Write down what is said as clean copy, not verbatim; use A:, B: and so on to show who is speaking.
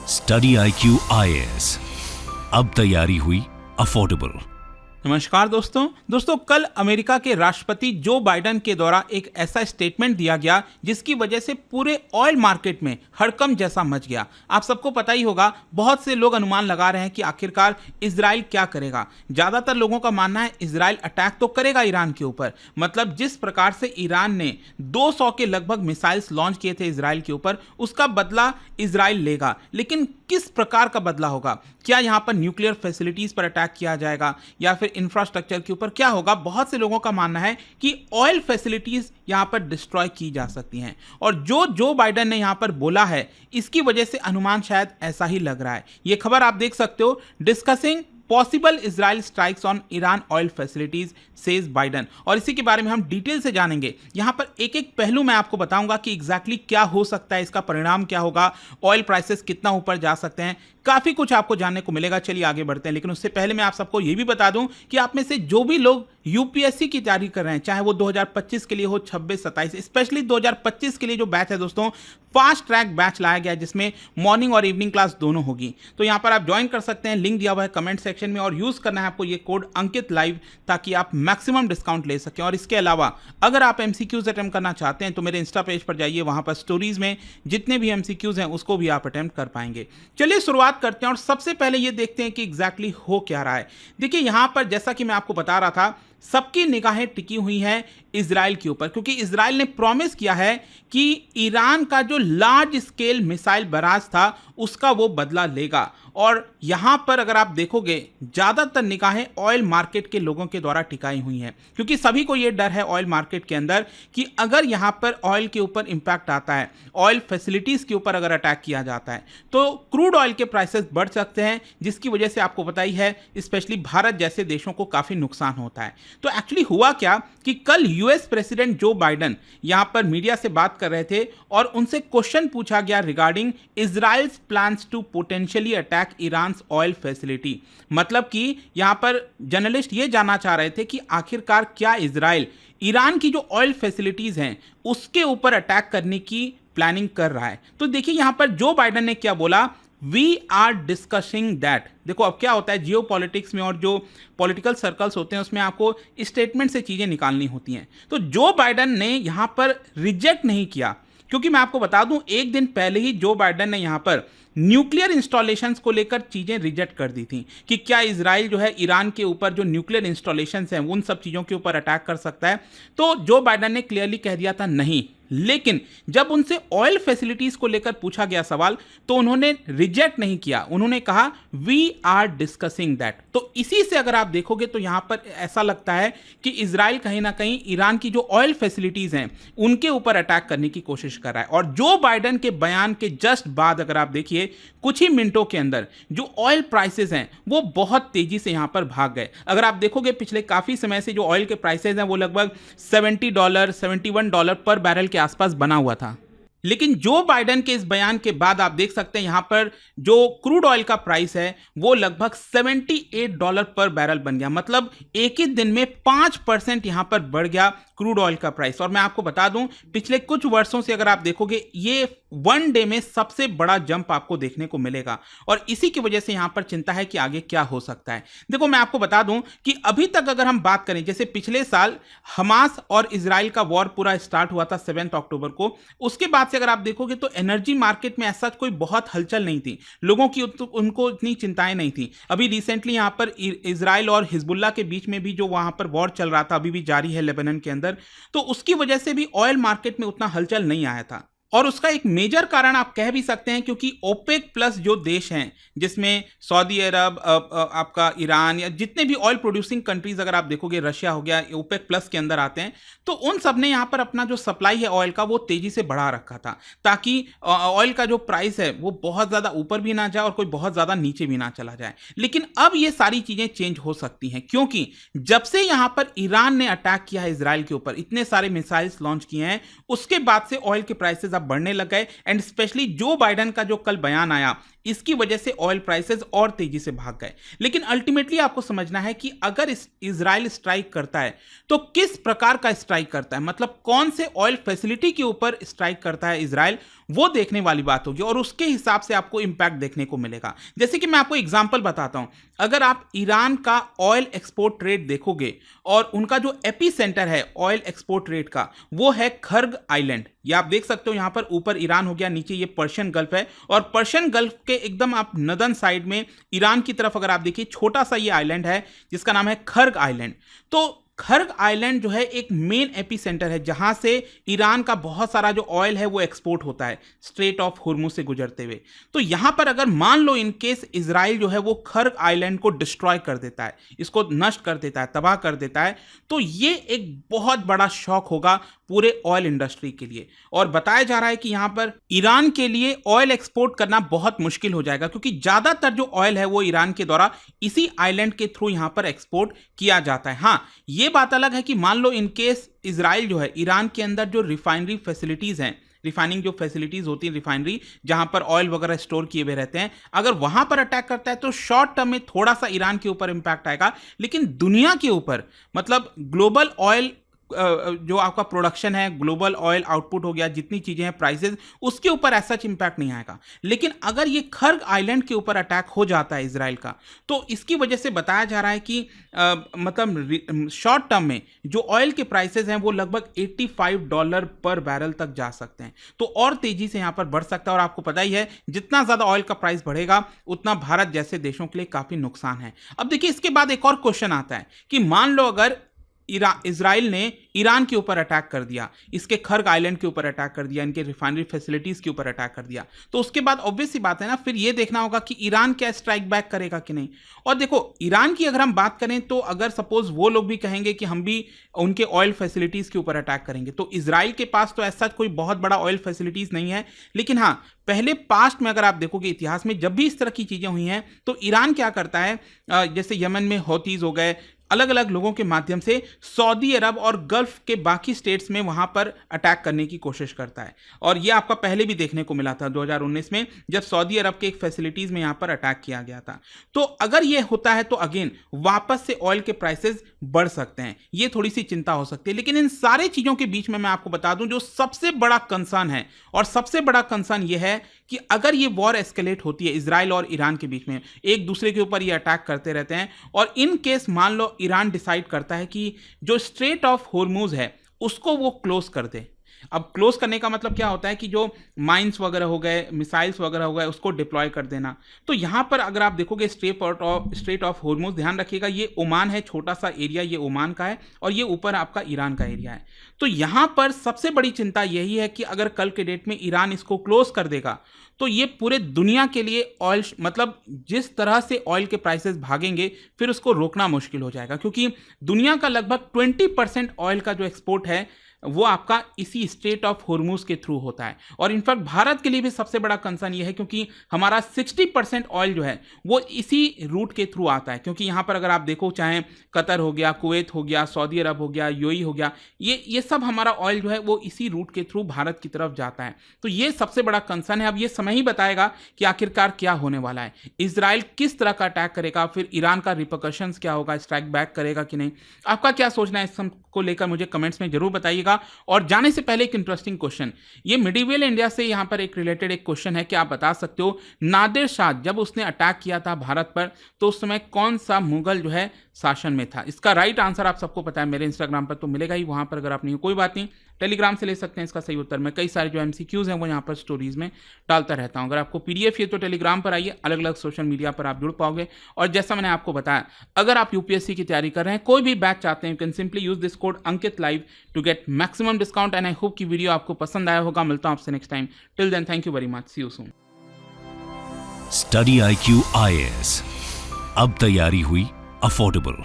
A: Study IQ IAS, अब तैयारी हुई अफोर्डेबल।
B: नमस्कार दोस्तों कल अमेरिका के राष्ट्रपति जो बाइडेन के द्वारा एक ऐसा स्टेटमेंट दिया गया जिसकी वजह से पूरे ऑयल मार्केट में हड़कंप जैसा मच गया। आप सबको पता ही होगा, बहुत से लोग अनुमान लगा रहे हैं कि आखिरकार इजराइल क्या करेगा। ज़्यादातर लोगों का मानना है इजराइल अटैक तो करेगा ईरान के ऊपर, मतलब जिस प्रकार से ईरान ने 200 के लगभग मिसाइल्स लॉन्च किए थे इजराइल के ऊपर, उसका बदला इजराइल लेगा। लेकिन किस प्रकार का बदला होगा? क्या यहाँ पर न्यूक्लियर फैसिलिटीज पर अटैक किया जाएगा या फिर इंफ्रास्ट्रक्चर के ऊपर क्या होगा? बहुत से लोगों का मानना है कि ऑयल फैसिलिटीज यहाँ पर डिस्ट्रॉय की जा सकती हैं, और जो बाइडेन ने यहाँ पर बोला है इसकी वजह से अनुमान शायद ऐसा ही लग रहा है। ये खबर आप देख सकते हो, discussing possible Israel strikes on Iran oil facilities says Biden, और इसी के बारे में हम डिटेल से जानेंगे। यहां पर एक एक पहलू मैं आपको बताऊंगा कि एग्जैक्टली क्या हो सकता है, इसका परिणाम क्या होगा, ऑयल प्राइसेस कितना ऊपर जा सकते हैं, काफी कुछ आपको जानने को मिलेगा। चलिए आगे बढ़ते हैं, लेकिन उससे पहले मैं आप सबको यह भी बता दूं कि आप में से जो भी लोग यूपीएससी की तैयारी कर रहे हैं, चाहे वो 2025 के लिए हो, 26-27, स्पेशली 2025 के लिए जो बैच है दोस्तों, फास्ट ट्रैक बैच लाया गया है जिसमें मॉर्निंग और इवनिंग क्लास दोनों होगी। तो यहां पर आप ज्वाइन कर सकते हैं, लिंक दिया हुआ है कमेंट सेक्शन में, और यूज करना है आपको ये कोड अंकित लाइव, ताकि आप मैक्सिमम डिस्काउंट ले सकें। और इसके अलावा अगर आप एमसीक्यूज अटेम्प्ट करना चाहते हैं तो मेरे इंस्टा पेज पर जाइए, वहां पर स्टोरीज में जितने भी एमसीक्यूज हैं उसको भी आप अटेम्प्ट कर पाएंगे। चलिए शुरुआत करते हैं, और सबसे पहले ये देखते हैं कि एग्जैक्टली हो क्या रहा है। देखिए यहां पर जैसा कि मैं आपको बता रहा था, सबकी निगाहें टिकी हुई हैं इजराइल के ऊपर, क्योंकि इजराइल ने प्रॉमिस किया है कि ईरान का जो लार्ज स्केल मिसाइल बराज था उसका वो बदला लेगा। और यहां पर अगर आप देखोगे, ज्यादातर निगाहें ऑयल मार्केट के लोगों के द्वारा टिकाई हुई हैं, क्योंकि सभी को यह डर है ऑयल मार्केट के अंदर कि अगर यहां पर ऑयल के ऊपर इंपैक्ट आता है, ऑयल फैसिलिटीज के ऊपर अगर अटैक किया जाता है, तो क्रूड ऑयल के प्राइसेस बढ़ सकते हैं, जिसकी वजह से आपको पता ही है स्पेशली भारत जैसे देशों को काफी नुकसान होता है। तो एक्चुअली हुआ क्या कि कल यूएस प्रेसिडेंट जो बाइडेन यहां पर मीडिया से बात कर रहे थे, और उनसे क्वेश्चन पूछा गया regarding Israel's plans to potentially attack Iran's oil facility. मतलब कि यहां पर जर्नलिस्ट ये जानना चाह रहे थे कि आखिरकार क्या इजराइल ईरान की जो ऑयल फैसिलिटीज हैं उसके ऊपर अटैक करने की प्लानिंग कर रहा है। तो देखिए यहां पर जो बाइडेन ने क्या बोला, वी आर डिस्कसिंग दैट। देखो अब क्या होता है जियो पॉलिटिक्स में, और जो पॉलिटिकल सर्कल्स होते हैं उसमें आपको स्टेटमेंट से चीजें निकालनी होती हैं। तो जो बाइडेन ने यहां पर रिजेक्ट नहीं किया, क्योंकि मैं आपको बता दूं एक दिन पहले ही जो बाइडेन ने यहां पर न्यूक्लियर इंस्टॉलेशंस को लेकर चीजें रिजेक्ट कर दी थी कि क्या इजराइल जो है ईरान के ऊपर जो न्यूक्लियर इंस्टॉलेशंस हैं उन सब चीजों के ऊपर अटैक कर सकता है। तो जो बाइडेन ने क्लियरली कह दिया था नहीं, लेकिन जब उनसे ऑयल फैसिलिटीज को लेकर पूछा गया सवाल तो उन्होंने रिजेक्ट नहीं किया, उन्होंने कहा वी आर डिस्कसिंग दैट। तो इसी से अगर आप देखोगे तो यहां पर ऐसा लगता है कि इजराइल कहीं ना कहीं ईरान की जो ऑयल फैसिलिटीज हैं उनके ऊपर अटैक करने की कोशिश कर रहा है। और जो बाइडेन के बयान के जस्ट बाद अगर आप देखिए, कुछ ही मिनटों के अंदर जो ऑयल प्राइसेस हैं वो बहुत तेजी से यहां पर भाग गए। अगर आप देखोगे पिछले काफी समय से जो ऑयल के प्राइसेस हैं वो लगभग $70, $71 पर बैरल के आसपास बना हुआ था। लेकिन जो बाइडेन के इस बयान के बाद आप देख सकते हैं यहां पर जो क्रूड ऑयल का प्राइस है वो लगभग $78 पर बैरल बन गया। मतलब एक ही दिन में 5% यहां पर बढ़ गया क्रूड ऑयल का प्राइस। और मैं आपको बता दूं पिछले कुछ वर्षों से अगर आप देखोगे ये वन डे में सबसे बड़ा जंप आपको देखने को मिलेगा, और इसी की वजह से यहां पर चिंता है कि आगे क्या हो सकता है। देखो मैं आपको बता दूं कि अभी तक अगर हम बात करें, जैसे पिछले साल हमास और इजराइल का वॉर पूरा स्टार्ट हुआ था 7 अक्टूबर को, उसके बाद से अगर आप देखोगे तो एनर्जी मार्केट में ऐसा कोई बहुत हलचल नहीं थी, लोगों की उनको इतनी चिंताएं नहीं थी। अभी रिसेंटली यहां पर इजराइल और हिजबुल्लाह के बीच में भी जो वहां पर वॉर चल रहा था अभी भी जारी है लेबनान के अंदर, तो उसकी वजह से भी ऑयल मार्केट में उतना हलचल नहीं आया था। और उसका एक मेजर कारण आप कह भी सकते हैं, क्योंकि ओपेक प्लस जो देश हैं जिसमें सऊदी अरब, आपका ईरान, या जितने भी ऑयल प्रोड्यूसिंग कंट्रीज अगर आप देखोगे, रशिया हो गया, ओपेक प्लस के अंदर आते हैं, तो उन सब ने यहाँ पर अपना जो सप्लाई है ऑयल का वो तेजी से बढ़ा रखा था, ताकि ऑयल का जो प्राइस है वो बहुत ज़्यादा ऊपर भी ना जाए और कोई बहुत ज़्यादा नीचे भी ना चला जाए। लेकिन अब ये सारी चीज़ें चेंज हो सकती हैं, क्योंकि जब से यहाँ पर ईरान ने अटैक किया है इजराइल के ऊपर, इतने सारे मिसाइल्स लॉन्च किए हैं, उसके बाद से ऑयल के प्राइसेस अब बढ़ने लग गए। एंड स्पेशली जो बाइडेन का जो कल बयान आया, इसकी वजह से ऑयल प्राइसेस और तेजी से भाग गए। लेकिन अल्टीमेटली आपको समझना है कि अगर इजराइल स्ट्राइक करता है तो किस प्रकार का स्ट्राइक करता है, मतलब कौन से ऑयल फैसिलिटी के ऊपर स्ट्राइक करता है इजराइल, वो देखने वाली बात होगी और उसके हिसाब से आपको इंपैक्ट देखने को मिलेगा। जैसे कि मैं आपको एग्जांपल बताता हूं, अगर आप ईरान का ऑयल एक्सपोर्ट ट्रेड देखोगे और उनका जो एपी सेंटर है ऑयल एक्सपोर्ट ट्रेड का वो है खर्ग आइलैंड। ये आप देख सकते हो, यहां पर ऊपर ईरान हो गया, नीचे ये पर्शियन गल्फ है और पर्शियन गल्फ के एकदम आप नदन साइड में ईरान की तरफ अगर आप देखिए छोटा सा ये आइलैंड है जिसका नाम है खर्ग आइलैंड। तो खर्ग आइलैंड जो है एक मेन एपी सेंटर है जहां से ईरान का बहुत सारा जो ऑयल है वो एक्सपोर्ट होता है स्ट्रेट ऑफ हुर्मुज से गुजरते हुए। तो यहां पर अगर मान लो इन केस इजराइल जो है वो खर्ग आइलैंड को डिस्ट्रॉय कर देता है, इसको नष्ट कर देता है, तबाह कर देता है, तो ये एक बहुत बड़ा शॉक होगा पूरे ऑयल इंडस्ट्री के लिए। और बताया जा रहा है कि यहां पर ईरान के लिए ऑयल एक्सपोर्ट करना बहुत मुश्किल हो जाएगा क्योंकि ज्यादातर जो ऑयल है वो ईरान के द्वारा इसी आइलैंड के थ्रू यहां पर एक्सपोर्ट किया जाता है। हाँ, ये बात अलग है कि मान लो इन केस इजराइल जो है ईरान के अंदर जो रिफाइनरी फैसिलिटीज हैं, रिफाइनिंग जो फैसिलिटीज होती है रिफाइनरी जहां पर ऑयल वगैरह स्टोर किए हुए रहते हैं, अगर वहां पर अटैक करता है तो शॉर्ट टर्म में थोड़ा सा ईरान के ऊपर इंपैक्ट आएगा, लेकिन दुनिया के ऊपर मतलब ग्लोबल ऑयल जो आपका प्रोडक्शन है, ग्लोबल ऑयल आउटपुट हो गया, जितनी चीजें हैं, प्राइसेस, उसके ऊपर ऐसा इंपैक्ट नहीं आएगा। लेकिन अगर ये खर्ग आइलैंड के ऊपर अटैक हो जाता है इजराइल का, तो इसकी वजह से बताया जा रहा है कि मतलब शॉर्ट टर्म में जो ऑयल के प्राइसेस हैं वो लगभग $85 पर बैरल तक जा सकते हैं। तो और तेजी से यहां पर बढ़ सकता है और आपको पता ही है जितना ज्यादा ऑयल का प्राइस बढ़ेगा उतना भारत जैसे देशों के लिए काफी नुकसान है। अब देखिए इसके बाद एक और क्वेश्चन आता है कि मान लो अगर इजराइल ने ईरान के ऊपर अटैक कर दिया, इसके खर्ग आइलैंड के ऊपर अटैक कर दिया, इनके रिफाइनरी फैसिलिटीज के ऊपर अटैक कर दिया, तो उसके बाद ऑब्वियस सी बात है ना, फिर ये देखना होगा कि ईरान क्या स्ट्राइक बैक करेगा कि नहीं। और देखो ईरान की अगर हम बात करें तो अगर सपोज वो लोग भी कहेंगे कि हम भी उनके ऑयल फैसिलिटीज के ऊपर अटैक करेंगे, तो इजराइल के पास तो ऐसा कोई बहुत बड़ा ऑयल फैसिलिटीज नहीं है। लेकिन हाँ, पहले पास्ट में अगर आप देखोगे इतिहास में जब भी इस तरह की चीजें हुई हैं तो ईरान क्या करता है, जैसे यमन में हौतीज हो गए, अलग अलग लोगों के माध्यम से सऊदी अरब और गल्फ के बाकी स्टेट्स में वहां पर अटैक करने की कोशिश करता है। और यह आपका पहले भी देखने को मिला था 2019 में जब सऊदी अरब के एक फैसिलिटीज में यहां पर अटैक किया गया था। तो अगर यह होता है तो अगेन वापस से ऑयल के प्राइसेस बढ़ सकते हैं, ये थोड़ी सी चिंता हो सकती है। लेकिन इन सारे चीजों के बीच में मैं आपको बता दूं जो सबसे बड़ा कंसर्न है, और सबसे बड़ा कंसर्न यह है कि अगर ये वॉर एस्केलेट होती है इजराइल और ईरान के बीच में, एक दूसरे के ऊपर ये अटैक करते रहते हैं, और इन केस मान लो ईरान डिसाइड करता है कि जो स्ट्रेट ऑफ होर्मुज है उसको वो क्लोज कर दे। अब क्लोज करने का मतलब क्या होता है कि जो माइंस वगैरह हो गए, मिसाइल्स वगैरह हो गए, उसको डिप्लॉय कर देना। तो यहां पर अगर आप देखोगे स्ट्रेट ऑफ होर्मुज, ध्यान रखिएगा ये ओमान है, छोटा सा एरिया ये ओमान का है और ये ऊपर आपका ईरान का एरिया है। तो यहां पर सबसे बड़ी चिंता यही है कि अगर कल के डेट में ईरान इसको क्लोज कर देगा तो ये पूरे दुनिया के लिए ऑयल, मतलब जिस तरह से ऑयल के प्राइसेस भागेंगे फिर उसको रोकना मुश्किल हो जाएगा, क्योंकि दुनिया का लगभग 20% ऑयल का जो एक्सपोर्ट है वो आपका इसी स्ट्रेट ऑफ होर्मुज के थ्रू होता है। और इनफैक्ट भारत के लिए भी सबसे बड़ा कंसर्न ये है क्योंकि हमारा 60% ऑयल जो है वो इसी रूट के थ्रू आता है। क्योंकि यहाँ पर अगर आप देखो, चाहे कतर हो गया, कुवैत हो गया, सऊदी अरब हो गया, यूएई हो गया, ये सब हमारा ऑयल जो है वो इसी रूट के थ्रू भारत की तरफ जाता है। तो ये सबसे बड़ा कंसर्न है। अब ये समय ही बताएगा कि आखिरकार क्या होने वाला है, इजराइल किस तरह का अटैक करेगा, फिर ईरान का रिपरकशंस क्या होगा, स्ट्राइक बैक करेगा कि नहीं। आपका क्या सोचना है इस को लेकर मुझे कमेंट्स में जरूर बताइएगा। और जाने से पहले एक इंटरेस्टिंग क्वेश्चन, ये मिडिवल इंडिया से यहां पर एक रिलेटेड एक क्वेश्चन है कि आप बता सकते हो नादिर शाह जब उसने अटैक किया था भारत पर तो उस समय कौन सा मुगल जो है शासन में था। इसका राइट आंसर आप सबको पता है, मेरे इंस्टाग्राम पर तो मिलेगा ही, वहां पर अगर आप नहीं हो कोई बात नहीं, टेलीग्राम से ले सकते हैं इसका सही उत्तर। मैं कई सारे जो एमसीक्यूज हैं वो यहाँ पर स्टोरीज में डालता रहता हूँ। अगर आपको पीडीएफ ये तो टेलीग्राम पर आइए, अलग अलग सोशल मीडिया पर आप जुड़ पाओगे। और जैसा मैंने आपको बताया, अगर आप यूपीएससी की तैयारी कर रहे हैं, कोई भी बैच चाहते हैं, you can simply use this code Ankit live to get maximum discount. And I hope कि वीडियो आपको पसंद आया होगा। मिलता हूं आपसे next time. Till then, thank you very much, see you soon.
A: Study IQ IAS, अब तैयारी हुई अफोर्डेबल।